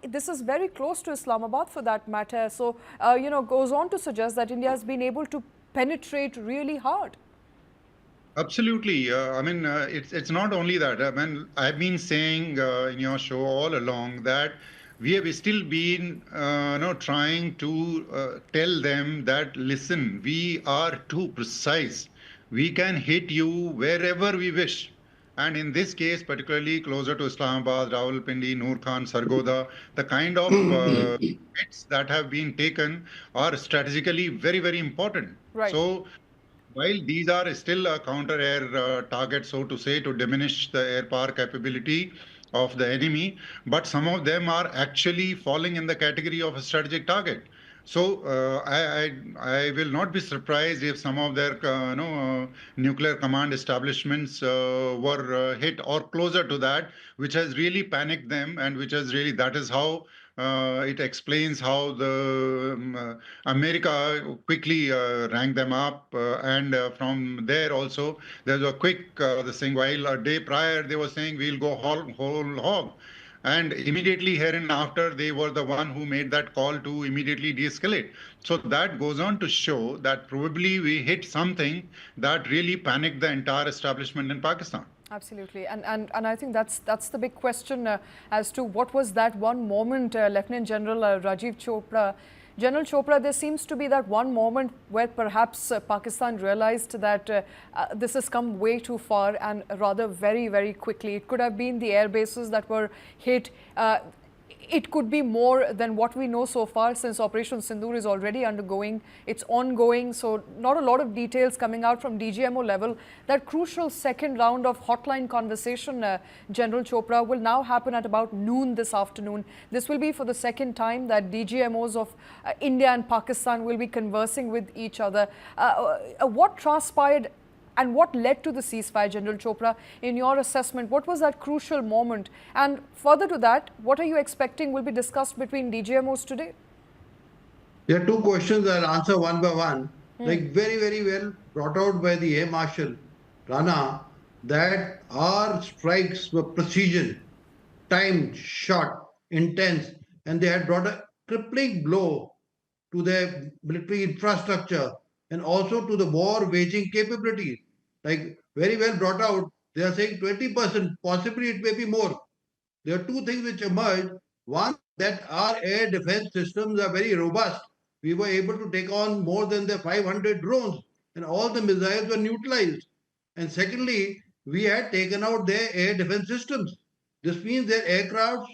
This is very close to Islamabad for that matter. So, goes on to suggest that India has been able to penetrate really hard. Absolutely. I mean, it's not only that. I mean, I've been saying in your show all along that we have still been, trying to tell them that listen, we are too precise. We can hit you wherever we wish. And in this case, particularly closer to Islamabad, Rawalpindi, Noor Khan, Sargodha, the kind of hits that have been taken are strategically very, very important. Right. So while these are still counter-air targets, so to say, to diminish the air power capability of the enemy, but some of them are actually falling in the category of a strategic target. So I will not be surprised if some of their nuclear command establishments were hit or closer to that, which has really panicked them, and which has really, that is how it explains how the America quickly rang them up, and from there also there's a quick this thing. While a day prior they were saying we'll go whole hog, and immediately hereinafter they were the one who made that call to immediately de-escalate. So that goes on to show that probably we hit something that really panicked the entire establishment in Pakistan. Absolutely, and I think that's the big question as to what was that one moment, Lieutenant General Rajiv Chopra. General Chopra, there seems to be that one moment where perhaps Pakistan realized that this has come way too far, and rather very, very quickly. It could have been the air bases that were hit. It could be more than what we know so far, since Operation Sindoor is already undergoing. It's ongoing, so not a lot of details coming out from DGMO level. That crucial second round of hotline conversation, General Chopra, will now happen at about noon this afternoon. This will be for the second time that DGMOs of India and Pakistan will be conversing with each other. What transpired and what led to the ceasefire, General Chopra, in your assessment? What was that crucial moment? And further to that, what are you expecting will be discussed between DGMOs today? There are two questions I'll answer one by one. Like very, very well brought out by the Air Marshal Rana, that our strikes were precision, timed, short, intense, and they had brought a crippling blow to their military infrastructure and also to the war waging capability. Like very well brought out, they are saying 20%, possibly it may be more. There are two things which emerged. One, that our air defense systems are very robust. We were able to take on more than the 500 drones, and all the missiles were neutralized. And secondly, we had taken out their air defense systems. This means their aircrafts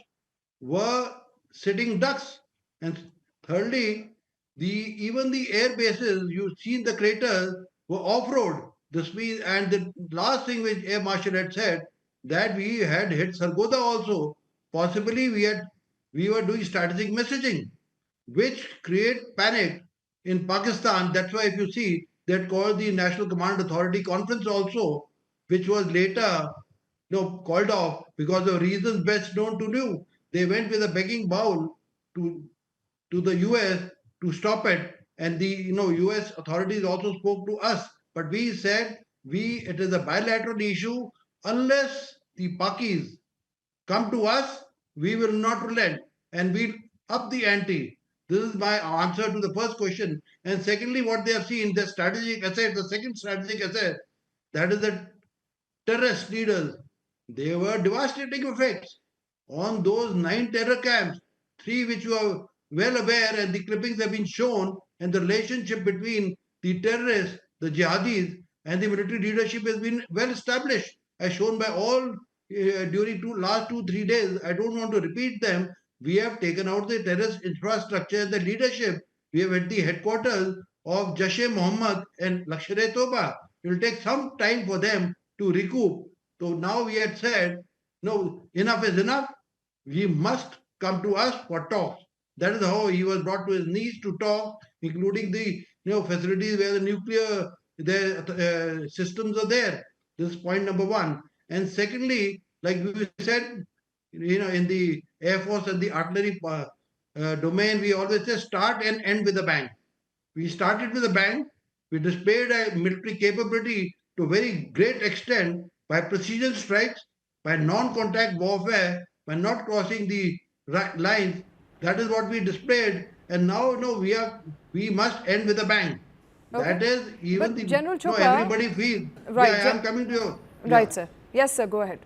were sitting ducks. And thirdly, even the air bases you've seen the craters were off-road. This means, and the last thing which Air Marshal had said, that we had hit Sargodha also. Possibly we were doing strategic messaging, which create panic in Pakistan. That's why if you see, that called the National Command Authority Conference also, which was later called off because of reasons best known to you. They went with a begging bowl to the US to stop it, and the US authorities also spoke to us. But we said it is a bilateral issue. Unless the Pakis come to us, we will not relent, and we'll up the ante. This is my answer to the first question. And secondly, what they have seen, the strategic asset, the second strategic asset, that is the terrorist leaders. They were devastating effects on those 9 terror camps, 3 which you are well aware, and the clippings have been shown, and the relationship between the terrorists, the jihadis, and the military leadership has been well established, as shown by all during last 2-3 days. I don't want to repeat them. We have taken out the terrorist infrastructure and the leadership. We have at the headquarters of Jaish-e-Mohammed and Lashkar-e-Toba. It will take some time for them to recoup. So now we had said, no, enough is enough. We must come to us for talks. That is how he was brought to his knees to talk, including the facilities where the nuclear systems are there. This is point number one. And secondly, like we said, in the Air Force and the artillery domain, we always say start and end with a bang. We started with a bang. We displayed a military capability to a very great extent by precision strikes, by non-contact warfare, by not crossing the lines. That is what we displayed, and now no, we must end with a bang. Okay. That is even But the General no Chopra, everybody feels. right, Yeah, I am coming to you. right, Yeah, sir. Yes, sir, go ahead.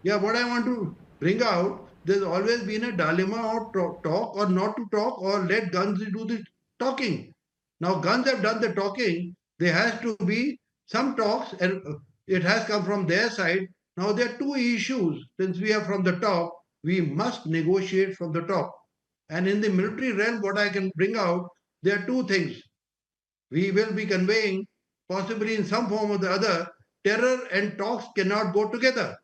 yeah. What I want to bring out, there's always been a dilemma of talk or not to talk, or let guns do the talking. Now guns have done the talking. There has to be some talks, and it has come from their side. Now there are two issues. Since we are from the top, we must negotiate from the top. And in the military realm, what I can bring out, there are two things. We will be conveying, possibly in some form or the other, terror and talks cannot go together.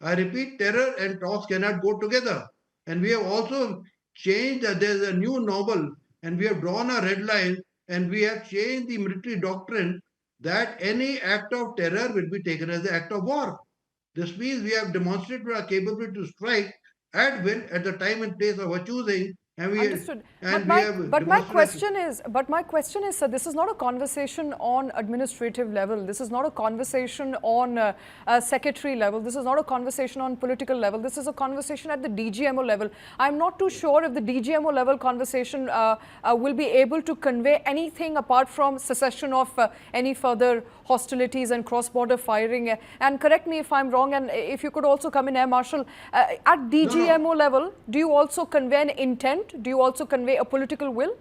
I repeat, terror and talks cannot go together. And we have also changed, there's a new novel, and we have drawn a red line, and we have changed the military doctrine that any act of terror will be taken as an act of war. This means we have demonstrated our capability to strike at will at the time and place of our choosing, Understood. and we have But my demonstrated. question is, sir, this is not a conversation on administrative level. This is not a conversation on secretary level. This is not a conversation on political level. This is a conversation at the DGMO level. I'm not too sure if the DGMO level conversation will be able to convey anything apart from cessation of any further hostilities and cross-border firing. And correct me if I'm wrong, and if you could also come in, Air Marshal, at DGMO level, do you also convey an intent? Do you also convey a political will?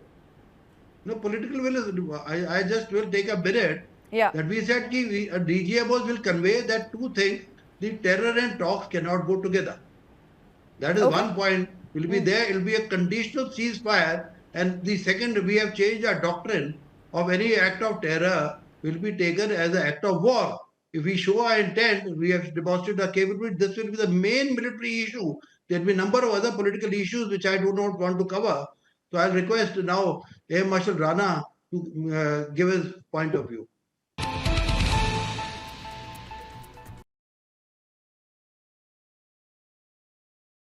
No, political will is, I just will take a minute. Yeah. That we said ki DGMOs will convey that two things, the terror and talks cannot go together. That is Okay. one point, will be there, it will be a conditional ceasefire. And the second, we have changed our doctrine of any act of terror will be taken as an act of war. If we show our intent, we have demonstrated our capability, this will be the main military issue. There will be a number of other political issues which I do not want to cover. So I'll request now Air Marshal Rana to give his point of view.